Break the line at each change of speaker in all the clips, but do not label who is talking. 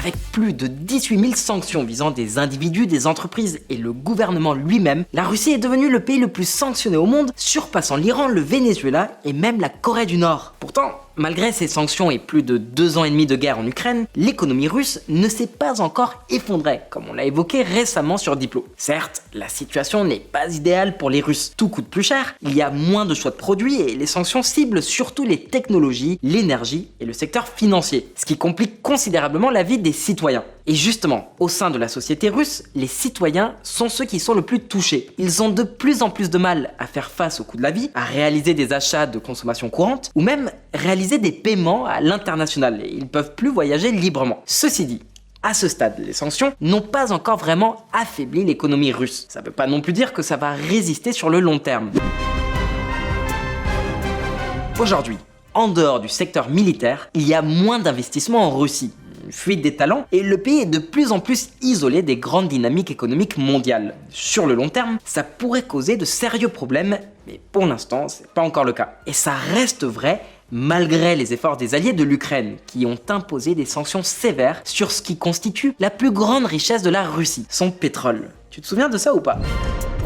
Avec plus de 18 000 sanctions visant des individus, des entreprises et le gouvernement lui-même, la Russie est devenue le pays le plus sanctionné au monde, surpassant l'Iran, le Venezuela et même la Corée du Nord. Pourtant, malgré ces sanctions et plus de 2 ans et demi de guerre en Ukraine, l'économie russe ne s'est pas encore effondrée, comme on l'a évoqué récemment sur Diplo. Certes, la situation n'est pas idéale pour les Russes. Tout coûte plus cher, il y a moins de choix de produits et les sanctions ciblent surtout les technologies, l'énergie et le secteur financier, ce qui complique considérablement la vie des citoyens. Et justement, au sein de la société russe, les citoyens sont ceux qui sont le plus touchés. Ils ont de plus en plus de mal à faire face au coût de la vie, à réaliser des achats de consommation courante ou même réaliser des paiements à l'international et ils peuvent plus voyager librement. Ceci dit, à ce stade, les sanctions n'ont pas encore vraiment affaibli l'économie russe. Ça ne veut pas non plus dire que ça va résister sur le long terme. Aujourd'hui, en dehors du secteur militaire, il y a moins d'investissements en Russie, une fuite des talents, et le pays est de plus en plus isolé des grandes dynamiques économiques mondiales. Sur le long terme, ça pourrait causer de sérieux problèmes, mais pour l'instant, c'est pas encore le cas. Et ça reste vrai malgré les efforts des alliés de l'Ukraine, qui ont imposé des sanctions sévères sur ce qui constitue la plus grande richesse de la Russie, son pétrole. Tu te souviens de ça ou pas ?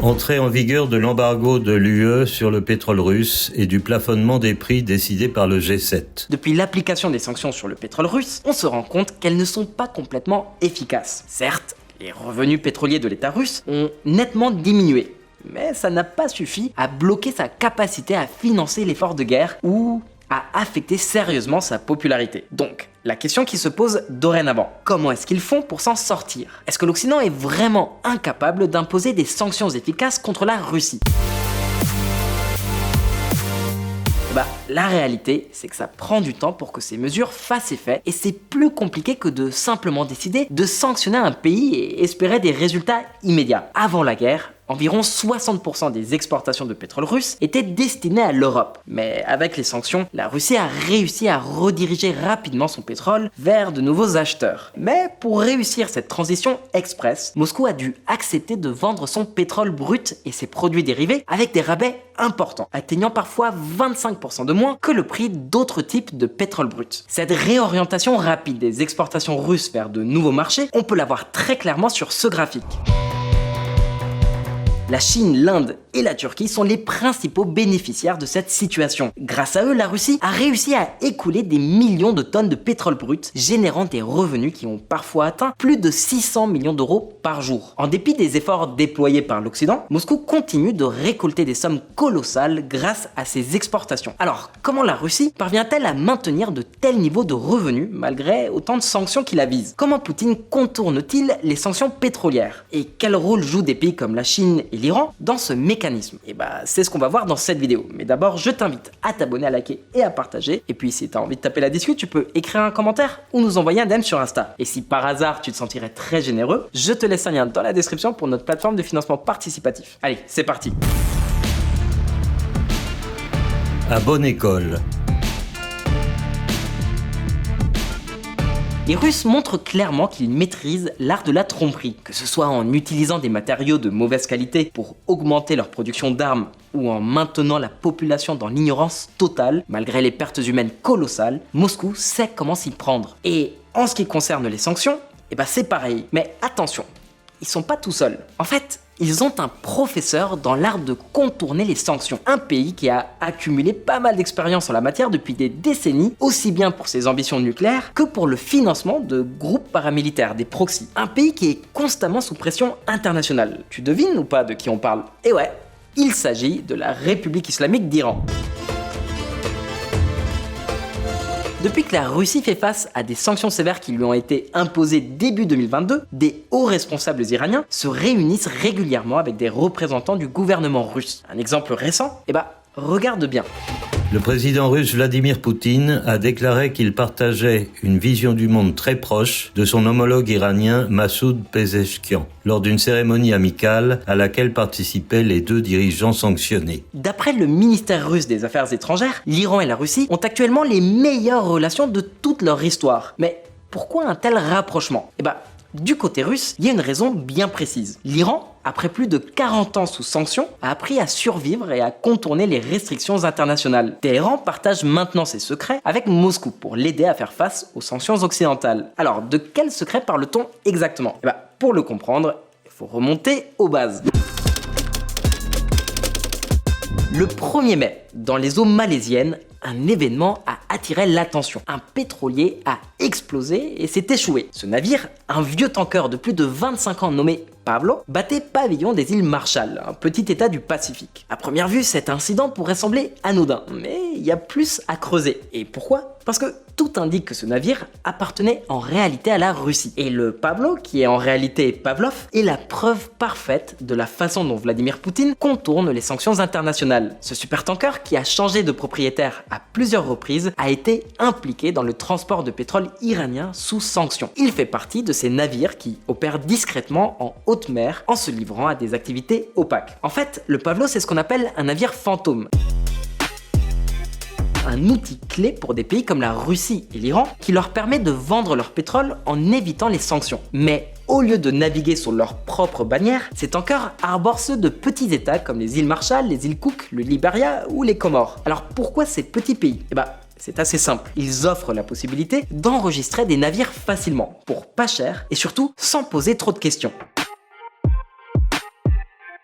Entrée en vigueur de l'embargo de l'UE sur le pétrole russe et du plafonnement des prix décidé par le G7.
Depuis l'application des sanctions sur le pétrole russe, on se rend compte qu'elles ne sont pas complètement efficaces. Certes, les revenus pétroliers de l'État russe ont nettement diminué, mais ça n'a pas suffi à bloquer sa capacité à financer l'effort de guerre ou à affecter sérieusement sa popularité. Donc, la question qui se pose dorénavant, comment est-ce qu'ils font pour s'en sortir ? Est-ce que l'Occident est vraiment incapable d'imposer des sanctions efficaces contre la Russie ? La réalité, c'est que ça prend du temps pour que ces mesures fassent effet et c'est plus compliqué que de simplement décider de sanctionner un pays et espérer des résultats immédiats. Avant la guerre, environ 60% des exportations de pétrole russe étaient destinées à l'Europe. Mais avec les sanctions, la Russie a réussi à rediriger rapidement son pétrole vers de nouveaux acheteurs. Mais pour réussir cette transition express, Moscou a dû accepter de vendre son pétrole brut et ses produits dérivés avec des rabais importants, atteignant parfois 25% de moins que le prix d'autres types de pétrole brut. Cette réorientation rapide des exportations russes vers de nouveaux marchés, on peut la voir très clairement sur ce graphique. La Chine, l'Inde et la Turquie sont les principaux bénéficiaires de cette situation. Grâce à eux, la Russie a réussi à écouler des millions de tonnes de pétrole brut, générant des revenus qui ont parfois atteint plus de 600 millions d'euros par jour. En dépit des efforts déployés par l'Occident, Moscou continue de récolter des sommes colossales grâce à ses exportations. Alors, comment la Russie parvient-elle à maintenir de tels niveaux de revenus malgré autant de sanctions qui la visent ? Comment Poutine contourne-t-il les sanctions pétrolières ? Et quel rôle jouent des pays comme la Chine et l'Iran dans ce mécanisme? C'est ce qu'on va voir dans cette vidéo. Mais d'abord, je t'invite à t'abonner, à liker et à partager. Et puis, si tu as envie de taper la discute, tu peux écrire un commentaire ou nous envoyer un DM sur Insta. Et si par hasard, tu te sentirais très généreux, je te laisse un lien dans la description pour notre plateforme de financement participatif. Allez, c'est parti.
À bonne école.
Les Russes montrent clairement qu'ils maîtrisent l'art de la tromperie, que ce soit en utilisant des matériaux de mauvaise qualité pour augmenter leur production d'armes ou en maintenant la population dans l'ignorance totale, malgré les pertes humaines colossales. Moscou sait comment s'y prendre. Et en ce qui concerne les sanctions, c'est pareil. Mais attention, ils sont pas tout seuls. En fait, ils ont un professeur dans l'art de contourner les sanctions. Un pays qui a accumulé pas mal d'expérience en la matière depuis des décennies, aussi bien pour ses ambitions nucléaires que pour le financement de groupes paramilitaires, des proxys. Un pays qui est constamment sous pression internationale. Tu devines ou pas de qui on parle ? Et ouais, il s'agit de la République islamique d'Iran. Depuis que la Russie fait face à des sanctions sévères qui lui ont été imposées début 2022, des hauts responsables iraniens se réunissent régulièrement avec des représentants du gouvernement russe. Un exemple récent, regarde bien.
Le président russe Vladimir Poutine a déclaré qu'il partageait une vision du monde très proche de son homologue iranien Massoud Pezeshkian, lors d'une cérémonie amicale à laquelle participaient les deux dirigeants sanctionnés.
D'après le ministère russe des Affaires étrangères, l'Iran et la Russie ont actuellement les meilleures relations de toute leur histoire. Mais pourquoi un tel rapprochement ? Du côté russe, il y a une raison bien précise. L'Iran, après plus de 40 ans sous sanctions, a appris à survivre et à contourner les restrictions internationales. Téhéran partage maintenant ses secrets avec Moscou pour l'aider à faire face aux sanctions occidentales. Alors, de quels secrets parle-t-on exactement ? Pour le comprendre, il faut remonter aux bases. Le 1er mai, dans les eaux malaisiennes, un événement a attiré l'attention. Un pétrolier a explosé et s'est échoué. Ce navire, un vieux tanker de plus de 25 ans nommé Pavlo, battait pavillon des îles Marshall, un petit état du Pacifique. À première vue, cet incident pourrait sembler anodin, mais il y a plus à creuser. Et pourquoi ? Parce que tout indique que ce navire appartenait en réalité à la Russie. Et le Pavlo, qui est en réalité Pavlov, est la preuve parfaite de la façon dont Vladimir Poutine contourne les sanctions internationales. Ce supertanker, qui a changé de propriétaire à plusieurs reprises, a été impliqué dans le transport de pétrole iranien sous sanctions. Il fait partie de ces navires qui opèrent discrètement en haute mer en se livrant à des activités opaques. En fait, le Pavlo, c'est ce qu'on appelle un navire fantôme. Un outil clé pour des pays comme la Russie et l'Iran qui leur permet de vendre leur pétrole en évitant les sanctions. Mais au lieu de naviguer sous leur propre bannière, ces tankers arborent ceux de petits états comme les îles Marshall, les îles Cook, le Liberia ou les Comores. Alors pourquoi ces petits pays ? C'est assez simple. Ils offrent la possibilité d'enregistrer des navires facilement, pour pas cher et surtout sans poser trop de questions.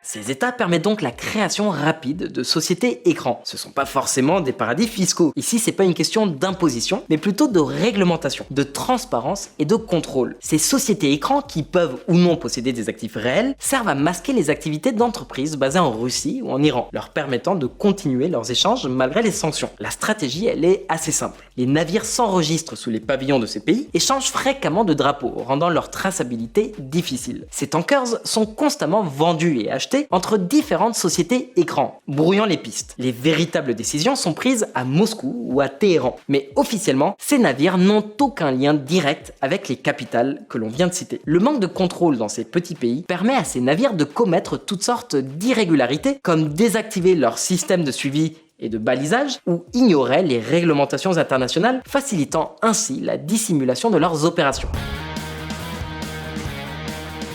Ces états permettent donc la création rapide de sociétés écrans. Ce ne sont pas forcément des paradis fiscaux. Ici, c'est pas une question d'imposition, mais plutôt de réglementation, de transparence et de contrôle. Ces sociétés écrans, qui peuvent ou non posséder des actifs réels, servent à masquer les activités d'entreprises basées en Russie ou en Iran, leur permettant de continuer leurs échanges malgré les sanctions. La stratégie, elle est assez simple. Les navires s'enregistrent sous les pavillons de ces pays et changent fréquemment de drapeau, rendant leur traçabilité difficile. Ces tankers sont constamment vendus et achetés entre différentes sociétés écrans, brouillant les pistes. Les véritables décisions sont prises à Moscou ou à Téhéran, mais officiellement, ces navires n'ont aucun lien direct avec les capitales que l'on vient de citer. Le manque de contrôle dans ces petits pays permet à ces navires de commettre toutes sortes d'irrégularités, comme désactiver leur système de suivi et de balisage, ou ignorer les réglementations internationales, facilitant ainsi la dissimulation de leurs opérations.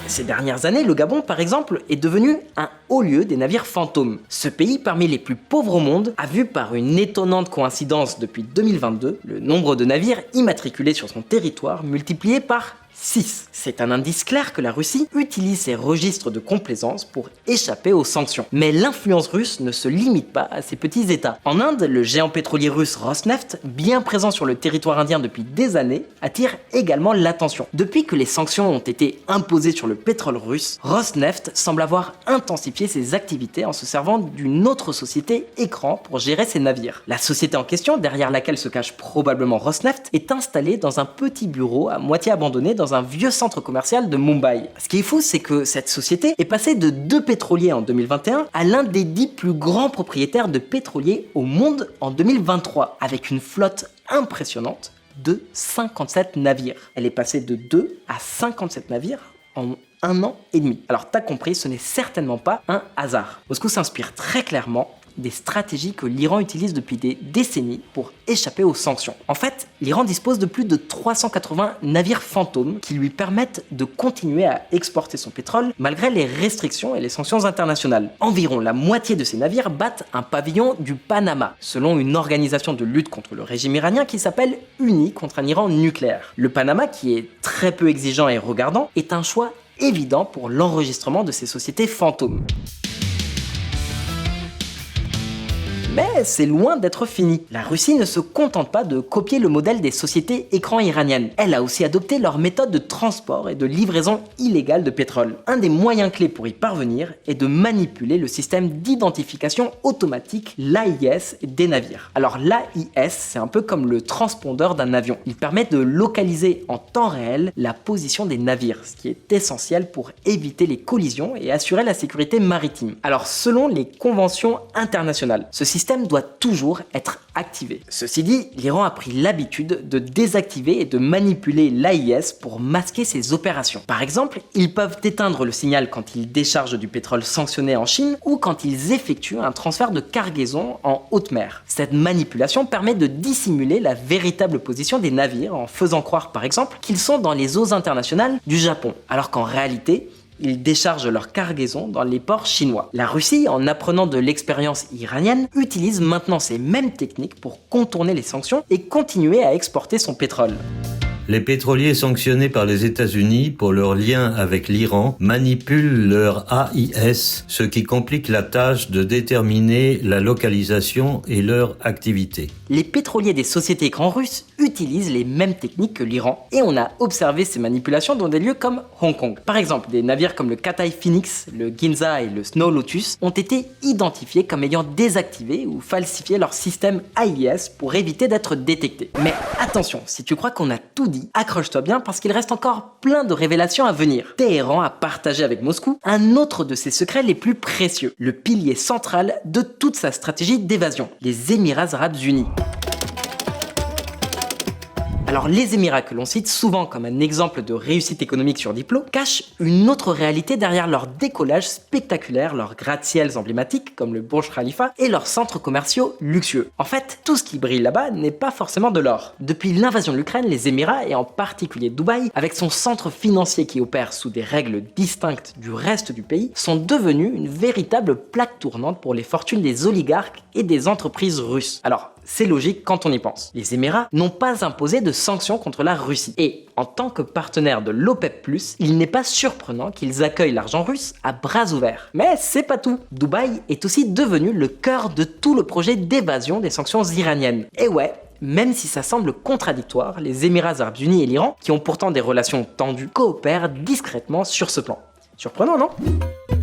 Ces dernières années, le Gabon, par exemple, est devenu un haut lieu des navires fantômes. Ce pays, parmi les plus pauvres au monde, a vu par une étonnante coïncidence depuis 2022 le nombre de navires immatriculés sur son territoire multiplié par 6. C'est un indice clair que la Russie utilise ses registres de complaisance pour échapper aux sanctions. Mais l'influence russe ne se limite pas à ces petits états. En Inde, le géant pétrolier russe Rosneft, bien présent sur le territoire indien depuis des années, attire également l'attention. Depuis que les sanctions ont été imposées sur le pétrole russe, Rosneft semble avoir intensifié ses activités en se servant d'une autre société écran pour gérer ses navires. La société en question, derrière laquelle se cache probablement Rosneft, est installée dans un petit bureau à moitié abandonné dans un vieux centre commercial de Mumbai. Ce qui est fou, c'est que cette société est passée de 2 pétroliers en 2021 à l'un des 10 plus grands propriétaires de pétroliers au monde en 2023, avec une flotte impressionnante de 57 navires. Elle est passée de 2 à 57 navires en 1 an et demi. Alors t'as compris, ce n'est certainement pas un hasard. Moscou s'inspire très clairement des stratégies que l'Iran utilise depuis des décennies pour échapper aux sanctions. En fait, l'Iran dispose de plus de 380 navires fantômes qui lui permettent de continuer à exporter son pétrole malgré les restrictions et les sanctions internationales. Environ la moitié de ces navires battent un pavillon du Panama, selon une organisation de lutte contre le régime iranien qui s'appelle Unis contre un Iran nucléaire. Le Panama, qui est très peu exigeant et regardant, est un choix évident pour l'enregistrement de ces sociétés fantômes. Mais c'est loin d'être fini. La Russie ne se contente pas de copier le modèle des sociétés écrans iraniennes. Elle a aussi adopté leur méthode de transport et de livraison illégale de pétrole. Un des moyens clés pour y parvenir est de manipuler le système d'identification automatique, l'AIS, des navires. Alors l'AIS, c'est un peu comme le transpondeur d'un avion. Il permet de localiser en temps réel la position des navires, ce qui est essentiel pour éviter les collisions et assurer la sécurité maritime. Alors selon les conventions internationales, ce système système doit toujours être activé. Ceci dit, l'Iran a pris l'habitude de désactiver et de manipuler l'AIS pour masquer ses opérations. Par exemple, ils peuvent éteindre le signal quand ils déchargent du pétrole sanctionné en Chine ou quand ils effectuent un transfert de cargaison en haute mer. Cette manipulation permet de dissimuler la véritable position des navires en faisant croire par exemple qu'ils sont dans les eaux internationales du Japon, alors qu'en réalité, ils déchargent leur cargaison dans les ports chinois. La Russie, en apprenant de l'expérience iranienne, utilise maintenant ces mêmes techniques pour contourner les sanctions et continuer à exporter son pétrole.
Les pétroliers sanctionnés par les États-Unis pour leur lien avec l'Iran manipulent leur AIS, ce qui complique la tâche de déterminer la localisation et leur activité.
Les pétroliers des sociétés écrans russes utilisent les mêmes techniques que l'Iran et on a observé ces manipulations dans des lieux comme Hong Kong. Par exemple, des navires comme le Cathay Phoenix, le Ginza et le Snow Lotus ont été identifiés comme ayant désactivé ou falsifié leur système AIS pour éviter d'être détectés. Mais attention, si tu crois qu'on a tout dit, accroche-toi bien parce qu'il reste encore plein de révélations à venir. Téhéran a partagé avec Moscou un autre de ses secrets les plus précieux, le pilier central de toute sa stratégie d'évasion, les Émirats Arabes Unis. Alors les Émirats, que l'on cite souvent comme un exemple de réussite économique sur diplôme, cachent une autre réalité derrière leur décollage spectaculaire, leurs gratte-ciels emblématiques comme le Burj Khalifa et leurs centres commerciaux luxueux. En fait, tout ce qui brille là-bas n'est pas forcément de l'or. Depuis l'invasion de l'Ukraine, les Émirats, et en particulier Dubaï, avec son centre financier qui opère sous des règles distinctes du reste du pays, sont devenus une véritable plaque tournante pour les fortunes des oligarques et des entreprises russes. Alors, c'est logique quand on y pense. Les Émirats n'ont pas imposé de sanctions contre la Russie. Et en tant que partenaire de l'OPEP+, il n'est pas surprenant qu'ils accueillent l'argent russe à bras ouverts. Mais c'est pas tout. Dubaï est aussi devenu le cœur de tout le projet d'évasion des sanctions iraniennes. Et ouais, même si ça semble contradictoire, les Émirats Arabes Unis et l'Iran, qui ont pourtant des relations tendues, coopèrent discrètement sur ce plan. Surprenant, non ?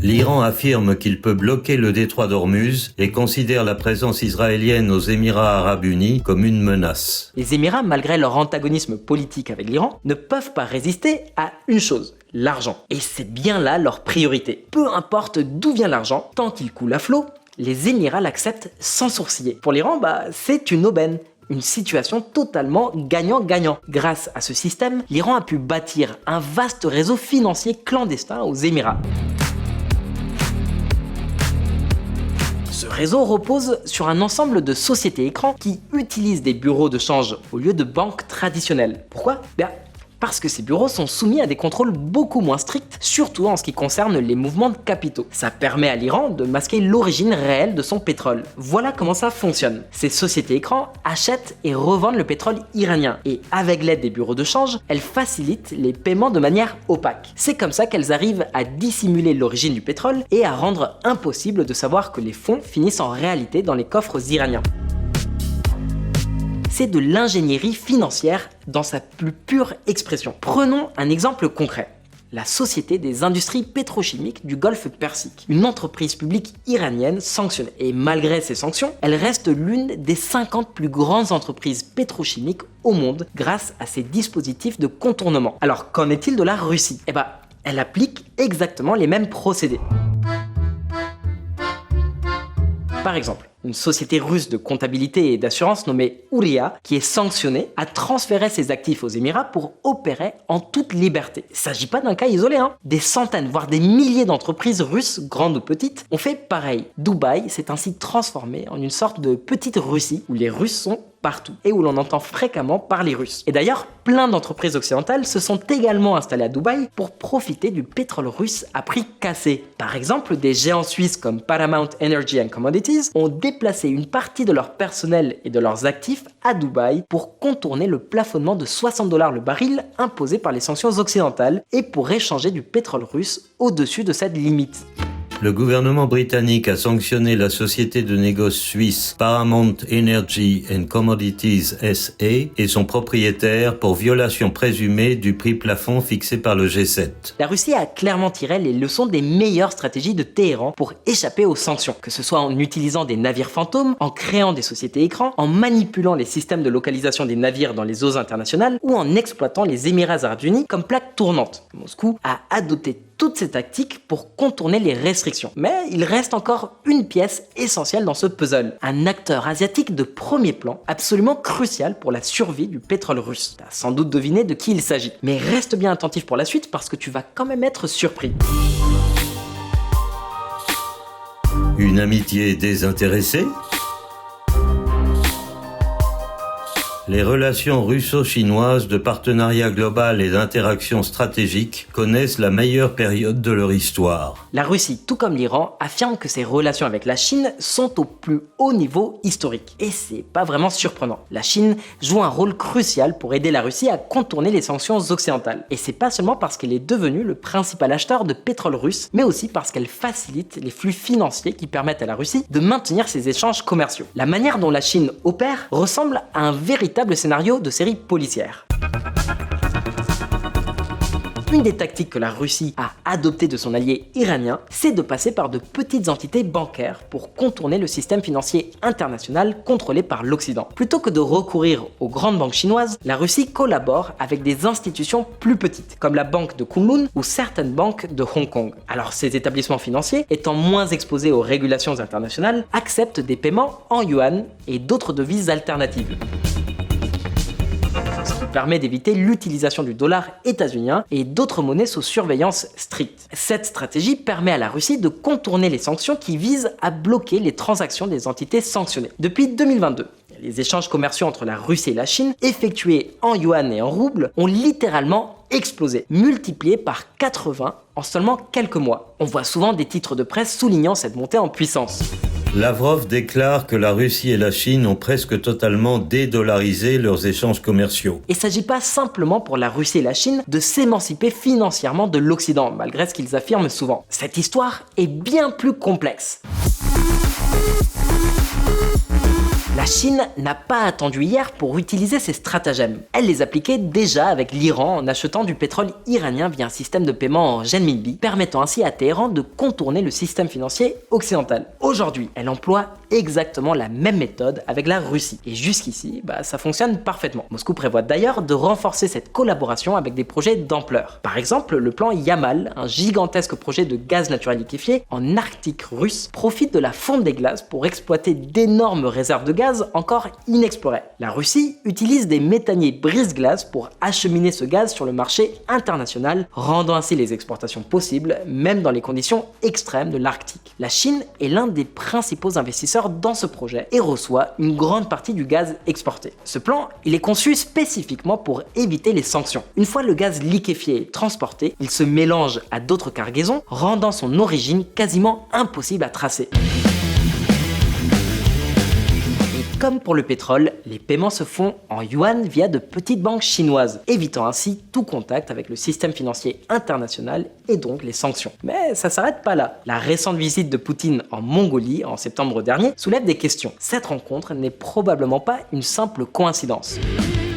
L'Iran affirme qu'il peut bloquer le détroit d'Ormuz et considère la présence israélienne aux Émirats Arabes Unis comme une menace.
Les Émirats, malgré leur antagonisme politique avec l'Iran, ne peuvent pas résister à une chose, l'argent. Et c'est bien là leur priorité. Peu importe d'où vient l'argent, tant qu'il coule à flot, les Émirats l'acceptent sans sourciller. Pour l'Iran, c'est une aubaine. Une situation totalement gagnant-gagnant. Grâce à ce système, l'Iran a pu bâtir un vaste réseau financier clandestin aux Émirats. Ce réseau repose sur un ensemble de sociétés écrans qui utilisent des bureaux de change au lieu de banques traditionnelles. Pourquoi ? Parce que ces bureaux sont soumis à des contrôles beaucoup moins stricts, surtout en ce qui concerne les mouvements de capitaux. Ça permet à l'Iran de masquer l'origine réelle de son pétrole. Voilà comment ça fonctionne. Ces sociétés écrans achètent et revendent le pétrole iranien, et avec l'aide des bureaux de change, elles facilitent les paiements de manière opaque. C'est comme ça qu'elles arrivent à dissimuler l'origine du pétrole et à rendre impossible de savoir que les fonds finissent en réalité dans les coffres iraniens. C'est de l'ingénierie financière dans sa plus pure expression. Prenons un exemple concret. La Société des industries pétrochimiques du Golfe Persique, une entreprise publique iranienne sanctionnée. Et malgré ces sanctions, elle reste l'une des 50 plus grandes entreprises pétrochimiques au monde grâce à ses dispositifs de contournement. Alors qu'en est-il de la Russie ? Elle applique exactement les mêmes procédés. Par exemple, une société russe de comptabilité et d'assurance nommée Uria, qui est sanctionnée, a transféré ses actifs aux Émirats pour opérer en toute liberté. Il ne s'agit pas d'un cas isolé, Des centaines, voire des milliers d'entreprises russes, grandes ou petites, ont fait pareil. Dubaï s'est ainsi transformé en une sorte de petite Russie où les Russes sont partout et où l'on entend fréquemment parler russe. Et d'ailleurs, plein d'entreprises occidentales se sont également installées à Dubaï pour profiter du pétrole russe à prix cassé. Par exemple, des géants suisses comme Paramount Energy and Commodities ont déplacé une partie de leur personnel et de leurs actifs à Dubaï pour contourner le plafonnement de $60 le baril imposé par les sanctions occidentales et pour échanger du pétrole russe au-dessus de cette limite.
Le gouvernement britannique a sanctionné la société de négoce suisse Paramount Energy and Commodities SA et son propriétaire pour violation présumée du prix plafond fixé par le G7.
La Russie a clairement tiré les leçons des meilleures stratégies de Téhéran pour échapper aux sanctions, que ce soit en utilisant des navires fantômes, en créant des sociétés écrans, en manipulant les systèmes de localisation des navires dans les eaux internationales ou en exploitant les Émirats Arabes Unis comme plaque tournante. Moscou a adopté toutes ces tactiques pour contourner les restrictions. Mais il reste encore une pièce essentielle dans ce puzzle. Un acteur asiatique de premier plan, absolument crucial pour la survie du pétrole russe. T'as sans doute deviné de qui il s'agit. Mais reste bien attentif pour la suite parce que tu vas quand même être surpris.
Une amitié désintéressée? Les relations russo-chinoises de partenariat global et d'interaction stratégique connaissent la meilleure période de leur histoire.
La Russie, tout comme l'Iran, affirme que ses relations avec la Chine sont au plus haut niveau historique. Et c'est pas vraiment surprenant. La Chine joue un rôle crucial pour aider la Russie à contourner les sanctions occidentales. Et c'est pas seulement parce qu'elle est devenue le principal acheteur de pétrole russe, mais aussi parce qu'elle facilite les flux financiers qui permettent à la Russie de maintenir ses échanges commerciaux. La manière dont la Chine opère ressemble à un véritable scénario de série policière. Une des tactiques que la Russie a adoptées de son allié iranien, c'est de passer par de petites entités bancaires pour contourner le système financier international contrôlé par l'Occident. Plutôt que de recourir aux grandes banques chinoises, la Russie collabore avec des institutions plus petites, comme la banque de Kunlun ou certaines banques de Hong Kong. Alors ces établissements financiers, étant moins exposés aux régulations internationales, acceptent des paiements en yuan et d'autres devises alternatives, ce qui permet d'éviter l'utilisation du dollar états-unien et d'autres monnaies sous surveillance stricte. Cette stratégie permet à la Russie de contourner les sanctions qui visent à bloquer les transactions des entités sanctionnées. Depuis 2022, les échanges commerciaux entre la Russie et la Chine, effectués en yuan et en roubles, ont littéralement explosé, multiplié par 80 en seulement quelques mois. On voit souvent des titres de presse soulignant cette montée en puissance.
Lavrov déclare que la Russie et la Chine ont presque totalement dédollarisé leurs échanges commerciaux.
Il ne s'agit pas simplement pour la Russie et la Chine de s'émanciper financièrement de l'Occident, malgré ce qu'ils affirment souvent. Cette histoire est bien plus complexe. La Chine n'a pas attendu hier pour utiliser ses stratagèmes. Elle les appliquait déjà avec l'Iran en achetant du pétrole iranien via un système de paiement en renminbi, permettant ainsi à Téhéran de contourner le système financier occidental. Aujourd'hui, elle emploie exactement la même méthode avec la Russie. Et jusqu'ici, ça fonctionne parfaitement. Moscou prévoit d'ailleurs de renforcer cette collaboration avec des projets d'ampleur. Par exemple, le plan Yamal, un gigantesque projet de gaz naturel liquéfié en Arctique russe, profite de la fonte des glaces pour exploiter d'énormes réserves de gaz encore inexplorées. La Russie utilise des méthaniers brise-glace pour acheminer ce gaz sur le marché international, rendant ainsi les exportations possibles, même dans les conditions extrêmes de l'Arctique. La Chine est l'un des principaux investisseurs dans ce projet et reçoit une grande partie du gaz exporté. Ce plan, il est conçu spécifiquement pour éviter les sanctions. Une fois le gaz liquéfié transporté, il se mélange à d'autres cargaisons, rendant son origine quasiment impossible à tracer. Comme pour le pétrole, les paiements se font en yuan via de petites banques chinoises, évitant ainsi tout contact avec le système financier international et donc les sanctions. Mais ça s'arrête pas là. La récente visite de Poutine en Mongolie en septembre dernier soulève des questions. Cette rencontre n'est probablement pas une simple coïncidence.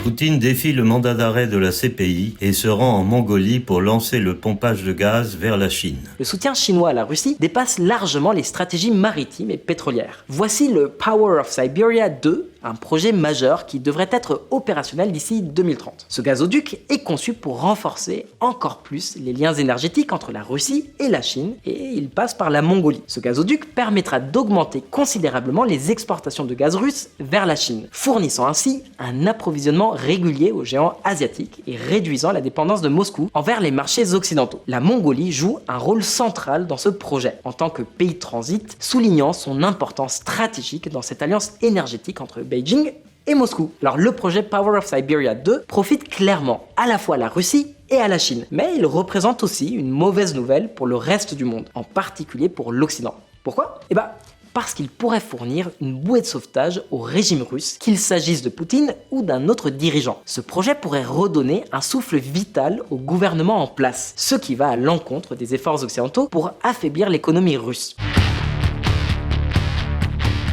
Poutine défie le mandat d'arrêt de la CPI et se rend en Mongolie pour lancer le pompage de gaz vers la Chine.
Le soutien chinois à la Russie dépasse largement les stratégies maritimes et pétrolières. Voici le Power of Siberia 2, un projet majeur qui devrait être opérationnel d'ici 2030. Ce gazoduc est conçu pour renforcer encore plus les liens énergétiques entre la Russie et la Chine et il passe par la Mongolie. Ce gazoduc permettra d'augmenter considérablement les exportations de gaz russe vers la Chine, fournissant ainsi un approvisionnement régulier aux géants asiatiques et réduisant la dépendance de Moscou envers les marchés occidentaux. La Mongolie joue un rôle central dans ce projet en tant que pays de transit, soulignant son importance stratégique dans cette alliance énergétique entre Beijing et Moscou. Alors le projet Power of Siberia 2 profite clairement à la fois à la Russie et à la Chine, mais il représente aussi une mauvaise nouvelle pour le reste du monde, en particulier pour l'Occident. Pourquoi ? Parce qu'il pourrait fournir une bouée de sauvetage au régime russe, qu'il s'agisse de Poutine ou d'un autre dirigeant. Ce projet pourrait redonner un souffle vital au gouvernement en place, ce qui va à l'encontre des efforts occidentaux pour affaiblir l'économie russe.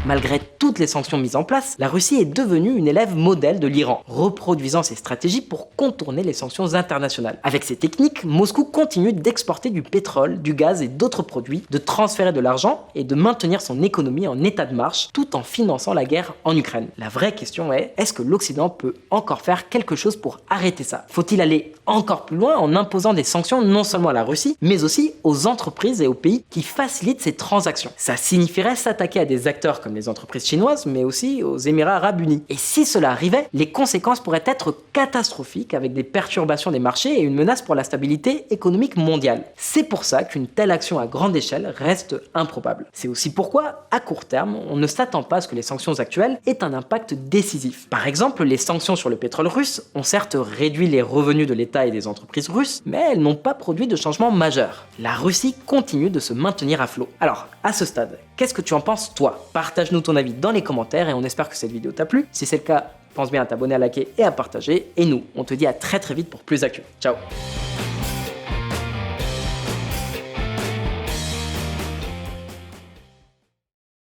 Malgré toutes les sanctions mises en place, la Russie est devenue une élève modèle de l'Iran, reproduisant ses stratégies pour contourner les sanctions internationales. Avec ces techniques, Moscou continue d'exporter du pétrole, du gaz et d'autres produits, de transférer de l'argent et de maintenir son économie en état de marche, tout en finançant la guerre en Ukraine. La vraie question est que l'Occident peut encore faire quelque chose pour arrêter ça? Faut-il aller encore plus loin en imposant des sanctions non seulement à la Russie, mais aussi aux entreprises et aux pays qui facilitent ces transactions? Ça signifierait s'attaquer à des acteurs comme les entreprises chinoises, mais aussi aux Émirats Arabes Unis. Et si cela arrivait, les conséquences pourraient être catastrophiques, avec des perturbations des marchés et une menace pour la stabilité économique mondiale. C'est pour ça qu'une telle action à grande échelle reste improbable. C'est aussi pourquoi, à court terme, on ne s'attend pas à ce que les sanctions actuelles aient un impact décisif. Par exemple, les sanctions sur le pétrole russe ont certes réduit les revenus de l'État et des entreprises russes, mais elles n'ont pas produit de changement majeur. La Russie continue de se maintenir à flot. Alors, à ce stade, qu'est-ce que tu en penses toi? Partage-nous ton avis dans les commentaires et on espère que cette vidéo t'a plu. Si c'est le cas, pense bien à t'abonner, à liker et à partager. Et nous, on te dit à très vite pour plus d'actu. Ciao!